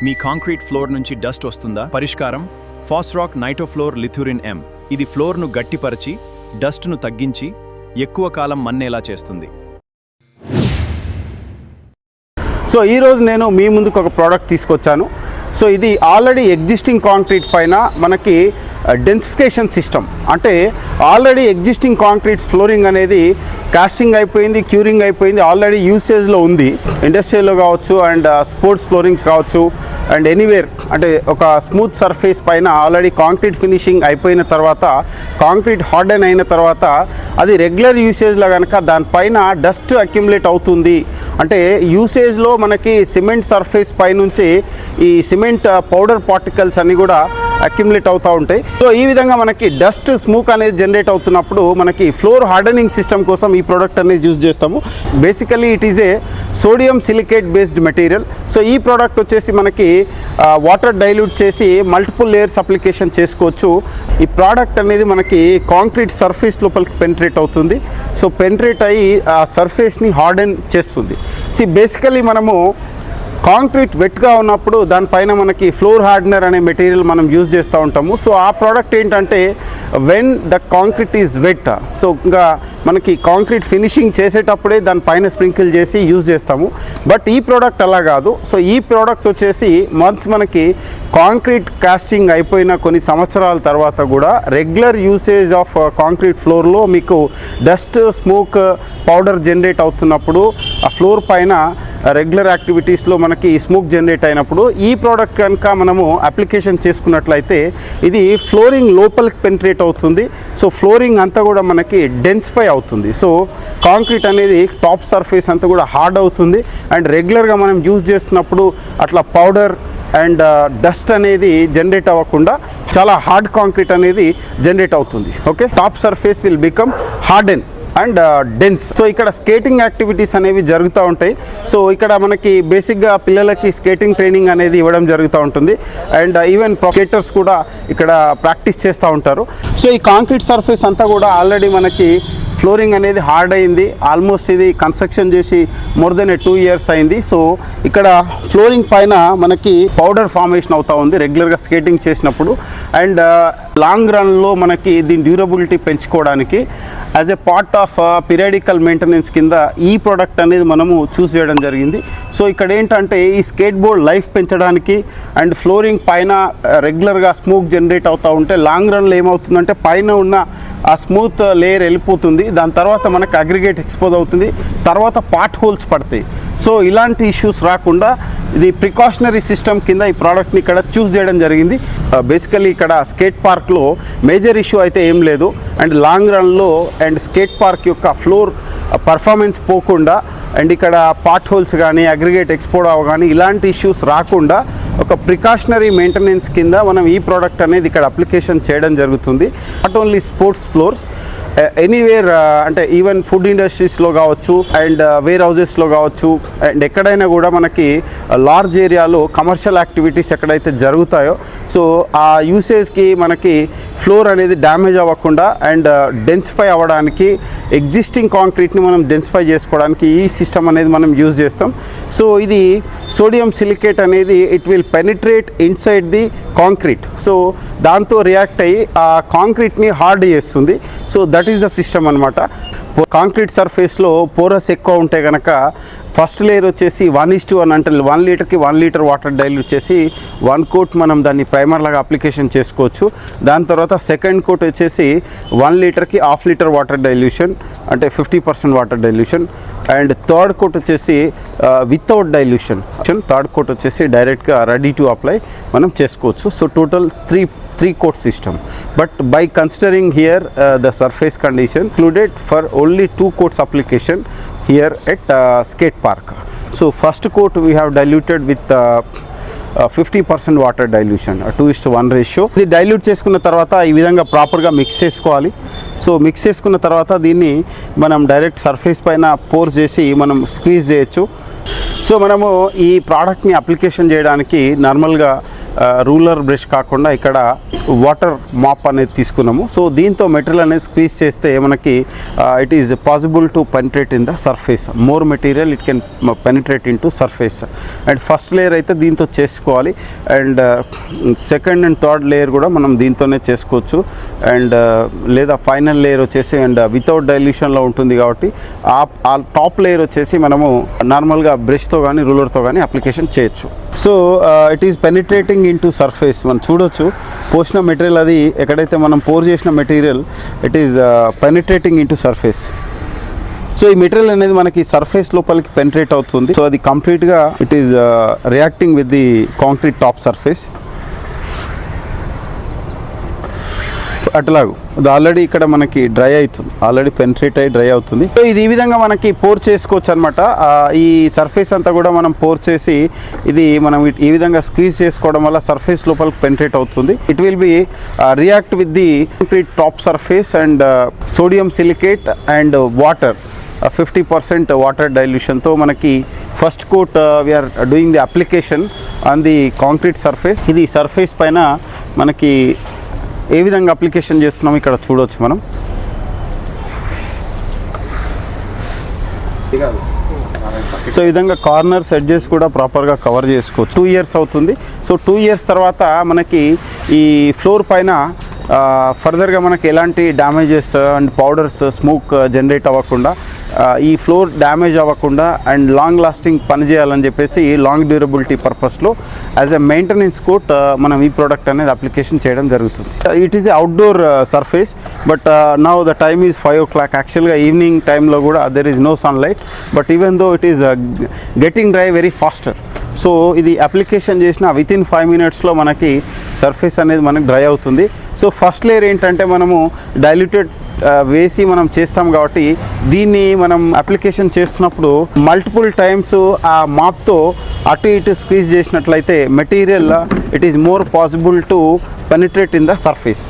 మీ concrete floor నుంచి dust వస్తుందా? పరిష్కారం ఫాస్రాక్ నైట్రోఫ్లోర్ లిథురిన్ M. ఇది ఫ్లోర్ను గట్టిపరిచి డస్ట్ను తగ్గించి ఎక్కువ కాలం మన్నేలా చేస్తుంది. సో ఈరోజు నేను మీ ముందుకు ఒక ప్రోడక్ట్ తీసుకొచ్చాను. సో ఇది ఆల్రెడీ ఎగ్జిస్టింగ్ కాంక్రీట్ పైన మనకి డెన్సిఫికేషన్ సిస్టమ్, అంటే ఆల్రెడీ ఎగ్జిస్టింగ్ కాంక్రీట్స్ ఫ్లోరింగ్ అనేది కాస్టింగ్ అయిపోయింది, క్యూరింగ్ అయిపోయింది, ఆల్రెడీ యూసేజ్లో ఉంది. ఇండస్ట్రియల్లో కావచ్చు అండ్ స్పోర్ట్స్ ఫ్లోరింగ్స్ కావచ్చు అండ్ ఎనీవేర్, అంటే ఒక స్మూత్ సర్ఫేస్ పైన ఆల్రెడీ కాంక్రీట్ ఫినిషింగ్ అయిపోయిన తర్వాత, కాంక్రీట్ హార్డెన్ అయిన తర్వాత అది రెగ్యులర్ యూసేజ్లో కనుక దానిపైన డస్ట్ అక్యుములేట్ అవుతుంది. అంటే యూసేజ్లో మనకి సిమెంట్ సర్ఫేస్ పైనుంచి ఈ సిమెంట్ పౌడర్ పార్టికల్స్ అన్నీ కూడా అక్యుములేట్ అవుతూ ఉంటాయి. సో ఈ విధంగా మనకి డస్ట్ స్మోక్ అనేది జనరేట్ అవుతున్నప్పుడు మనకి ఫ్లోర్ హార్డనింగ్ సిస్టమ్ కోసం ఈ ప్రోడక్ట్ అనేది యూజ్ చేస్తాము. Basically it is a sodium silicate based material. So ఈ ప్రోడక్ట్ వచ్చేసి మనకి వాటర్ డైల్యూట్ చేసి మల్టిపుల్ లేయర్స్ అప్లికేషన్ చేసుకోవచ్చు. ఈ ప్రోడక్ట్ అనేది మనకి కాంక్రీట్ సర్ఫేస్ లోపలికి పెనిట్రేట్ అవుతుంది. సో పెనిట్రేట్ అయ్యి ఆ సర్ఫేస్ని హార్డెన్ చేస్తుంది. బేసికలీ మనము కాంక్రీట్ వెట్గా ఉన్నప్పుడు దానిపైన మనకి ఫ్లోర్ హార్డనర్ అనే మెటీరియల్ మనం యూజ్ చేస్తూ ఉంటాము. సో ఆ ప్రోడక్ట్ ఏంటంటే when the concrete is wet, so ఇంకా మనకి కాంక్రీట్ ఫినిషింగ్ చేసేటప్పుడే దానిపైన స్ప్రింకిల్ చేసి యూజ్ చేస్తాము. బట్ ఈ ప్రోడక్ట్ అలా కాదు. సో ఈ ప్రోడక్ట్ వచ్చేసి వన్స్ మనకి కాంక్రీట్ కాస్టింగ్ అయిపోయిన కొన్ని సంవత్సరాల తర్వాత కూడా రెగ్యులర్ యూసేజ్ ఆఫ్ కాంక్రీట్ ఫ్లోర్లో మీకు డస్ట్ స్మోక్ పౌడర్ జనరేట్ అవుతున్నప్పుడు ఆ ఫ్లోర్ పైన రెగ్యులర్ యాక్టివిటీస్లో మనకి స్మోక్ జనరేట్ అయినప్పుడు ఈ ప్రోడక్ట్ కనుక మనము అప్లికేషన్ చేసుకున్నట్లయితే ఇది ఫ్లోరింగ్ లోపలికి పెనిట్రేట్ అవుతుంది. సో ఫ్లోరింగ్ అంతా కూడా మనకి డెన్సిఫై అవుతుంది. సో కాంక్రీట్ అనేది టాప్ సర్ఫేస్ అంతా కూడా హార్డ్ అవుతుంది. అండ్ రెగ్యులర్గా మనం యూజ్ చేస్తున్నప్పుడు అట్లా పౌడర్ అండ్ డస్ట్ అనేది జనరేట్ అవ్వకుండా చాలా హార్డ్ కాంక్రీట్ అనేది జనరేట్ అవుతుంది. Okay, top surface will become harden and dense. So ఇక్కడ స్కేటింగ్ యాక్టివిటీస్ అనేవి జరుగుతూ ఉంటాయి. సో ఇక్కడ మనకి బేసిక్గా పిల్లలకి స్కేటింగ్ ట్రైనింగ్ అనేది ఇవ్వడం జరుగుతూ ఉంటుంది. అండ్ ఈవెన్ స్కేటర్స్ కూడా ఇక్కడ ప్రాక్టీస్ చేస్తూ ఉంటారు. సో ఈ కాంక్రీట్ సర్ఫేస్ అంతా కూడా ఆల్రెడీ మనకి ఫ్లోరింగ్ అనేది హార్డ్ అయింది. ఆల్మోస్ట్ ఇది కన్స్ట్రక్షన్ చేసి మోర్ దెన్ 2 years అయింది. సో ఇక్కడ ఫ్లోరింగ్ పైన మనకి పౌడర్ ఫార్మేషన్ అవుతూ ఉంది రెగ్యులర్గా స్కేటింగ్ చేసినప్పుడు. అండ్ లాంగ్ రన్లో మనకి దీని డ్యూరబిలిటీ పెంచుకోవడానికి as a part of periodical maintenance కింద ఈ ప్రోడక్ట్ అనేది మనము చూస్ చేయడం జరిగింది. సో ఇక్కడ ఏంటంటే ఈ స్కేట్ బోర్డ్ లైఫ్ పెంచడానికి అండ్ ఫ్లోరింగ్ పైన రెగ్యులర్గా స్మోక్ జనరేట్ అవుతూ ఉంటే లాంగ్ రన్లో ఏమవుతుందంటే పైన ఉన్న ఆ స్మూత్ లేయర్ వెళ్ళిపోతుంది. దాని తర్వాత మనకు అగ్రిగేట్ ఎక్స్పోజ్ అవుతుంది, తర్వాత పార్ట్ హోల్స్ పడతాయి. సో ఇలాంటి ఇష్యూస్ రాకుండా ఇది ప్రికాషనరీ సిస్టమ్ కింద ఈ ప్రోడక్ట్ని ఇక్కడ చూస్ చేయడం జరిగింది. బేసికలీ ఇక్కడ స్కేట్ పార్క్లో మేజర్ ఇష్యూ అయితే ఏం లేదు. అండ్ లాంగ్ రన్లో అండ్ స్కేట్ పార్క్ యొక్క ఫ్లోర్ పర్ఫార్మెన్స్ పోకుండా అండ్ ఇక్కడ పార్ట్ హోల్స్ కానీ అగ్రిగేట్ ఎక్స్పోర్ట్ అవ్వ కానీ ఇలాంటి ఇష్యూస్ రాకుండా ఒక ప్రికాషనరీ మెయింటెనెన్స్ కింద మనం ఈ ప్రోడక్ట్ అనేది ఇక్కడ అప్లికేషన్ చేయడం జరుగుతుంది. Not only sports floors, anywhere, అంటే ఈవెన్ ఫుడ్ ఇండస్ట్రీస్లో కావచ్చు అండ్ వేర్ హౌజెస్లో కావచ్చు అండ్ ఎక్కడైనా కూడా మనకి లార్జ్ ఏరియాలో కమర్షియల్ యాక్టివిటీస్ ఎక్కడైతే జరుగుతాయో సో ఆ యూసేజ్కి మనకి ఫ్లోర్ అనేది డ్యామేజ్ అవ్వకుండా అండ్ డెన్సిఫై అవ్వడానికి ఎగ్జిస్టింగ్ కాంక్రీట్ని మనం డెన్సిఫై చేసుకోవడానికి ఈ సిస్టమ్ అనేది మనం యూజ్ చేస్తాం. సో ఇది సోడియం సిలికేట్ అనేది it will penetrate inside the concrete. So దాంతో రియాక్ట్ అయ్యి ఆ కాంక్రీట్ని హార్డ్ చేస్తుంది. So that is the system అనమాట. కాంక్రీట్ సర్ఫేస్లో పోరస్ ఎక్కువ ఉంటే కనుక ఫస్ట్ లేయర్ వచ్చేసి 1:1 అంటే 1 లీటర్కి 1 లీటర్ వాటర్ డైల్యూట్ చేసి 1 కోట్ మనం దాన్ని ప్రైమర్ లాగా అప్లికేషన్ చేసుకోవచ్చు. దాని తర్వాత సెకండ్ కోట్ వచ్చేసి 1 లీటర్కి 1/2 లీటర్ వాటర్ డైల్యూషన్ అంటే 50% water dilution. And third coat వచ్చేసి వితౌట్ డైల్యూషన్. థర్డ్ కోట్ వచ్చేసి డైరెక్ట్గా రెడీ టు అప్లై మనం చేసుకోవచ్చు. So total 3 coat system, but by considering here the surface condition included for only 2 coats application here at skate park. So first coat we have diluted with 50% water dilution 2:1 ratio. ఇది dilute చేసుకున్న తర్వాత ఈ విధంగా ప్రాపర్గా mix చేసుకోవాలి. So mix చేసుకున్న తర్వాత దీన్ని మనం డైరెక్ట్ సర్ఫేస్ పైన పోర్ చేసి మనం స్క్వీజ్ చేయొచ్చు. సో మనము ఈ ప్రోడక్ట్ని అప్లికేషన్ చేయడానికి నార్మల్గా రూలర్ బ్రష్ కాకుండా ఇక్కడ వాటర్ మాప్ అనేది తీసుకున్నాము. సో దీంతో మెటీరియల్ అనేది స్క్వీజ్ చేస్తే మనకి it is possible to penetrate in the surface. More material it can penetrate in to surface. And first layer అయితే దీంతో చేసుకోవాలి, and second and third layer కూడా మనం దీంతోనే చేసుకోవచ్చు. అండ్ లేదా ఫైనల్ లేయర్ వచ్చేసి అండ్ వితౌట్ డైల్యూషన్లో ఉంటుంది కాబట్టి ఆ టాప్ లేయర్ వచ్చేసి మనము నార్మల్గా బ్రష్తో కానీ రూలర్తో కానీ అప్లికేషన్ చేయొచ్చు. So it is penetrating into surface. మనం చూడొచ్చు పోసిన మెటీరియల్, అది ఎక్కడైతే మనం పోర్ చేసిన material it is penetrating into surface. So ఈ మెటీరియల్ అనేది మనకి సర్ఫేస్ లోపలికి పెనిట్రేట్ అవుతుంది. సో అది కంప్లీట్గా it is reacting with the concrete top surface. అట్లాగూ అది ఆల్రెడీ ఇక్కడ మనకి డ్రై అవుతుంది, ఆల్రెడీ పెనిట్రేట్ అయ్యి డ్రై అవుతుంది. సో ఇది ఈ విధంగా మనకి పోర్ చేసుకోవచ్చు అనమాట. ఈ సర్ఫేస్ అంతా కూడా మనం పోర్ చేసి ఇది మనం ఈ విధంగా స్క్వీజ్ చేసుకోవడం వల్ల సర్ఫేస్ లోపలికి పెనిట్రేట్ అవుతుంది. It will be react with the concrete top surface and sodium silicate and water 50% water డైల్యూషన్తో మనకి first coat we are doing the application on the concrete surface. ఇది సర్ఫేస్ పైన మనకి ఏ విధంగా అప్లికేషన్ చేస్తున్నామో ఇక్కడ చూడవచ్చు మనం. సో ఈ విధంగా కార్నర్స్ ఎడ్జెస్ కూడా ప్రాపర్గా కవర్ చేసుకోవచ్చు. 2 years అవుతుంది. సో 2 years తర్వాత మనకి ఈ ఫ్లోర్ పైన ఫర్దర్గా మనకి ఎలాంటి damages and powders smoke generate అవ్వకుండా, ఈ ఫ్లోర్ డ్యామేజ్ అవ్వకుండా అండ్ లాంగ్ లాస్టింగ్ పనిచేయాలని చెప్పేసి లాంగ్ డ్యూరబిలిటీ పర్పస్లో యాజ్ ఎ మెయింటెనెన్స్ కోట్ మనం ఈ ప్రోడక్ట్ అనేది అప్లికేషన్ చేయడం జరుగుతుంది. It is outdoor surface, but now the time is 5 o'clock. యాక్చువల్గా ఈవినింగ్ టైంలో కూడా there is no sunlight, but even though it is getting dry very faster. So ఇది application చేసిన వితిన్ 5 minutesలో మనకి సర్ఫేస్ అనేది మనకి డ్రై అవుతుంది. సో ఫస్ట్ లేయర్ ఏంటంటే మనము డైల్యూటెడ్ వేసి మనం చేస్తాం కాబట్టి దీన్ని మనం అప్లికేషన్ చేస్తున్నప్పుడు మల్టిపుల్ టైమ్స్ ఆ మాప్తో అటు ఇటు స్క్వీజ్ చేసినట్లయితే material it is more possible to penetrate in the surface.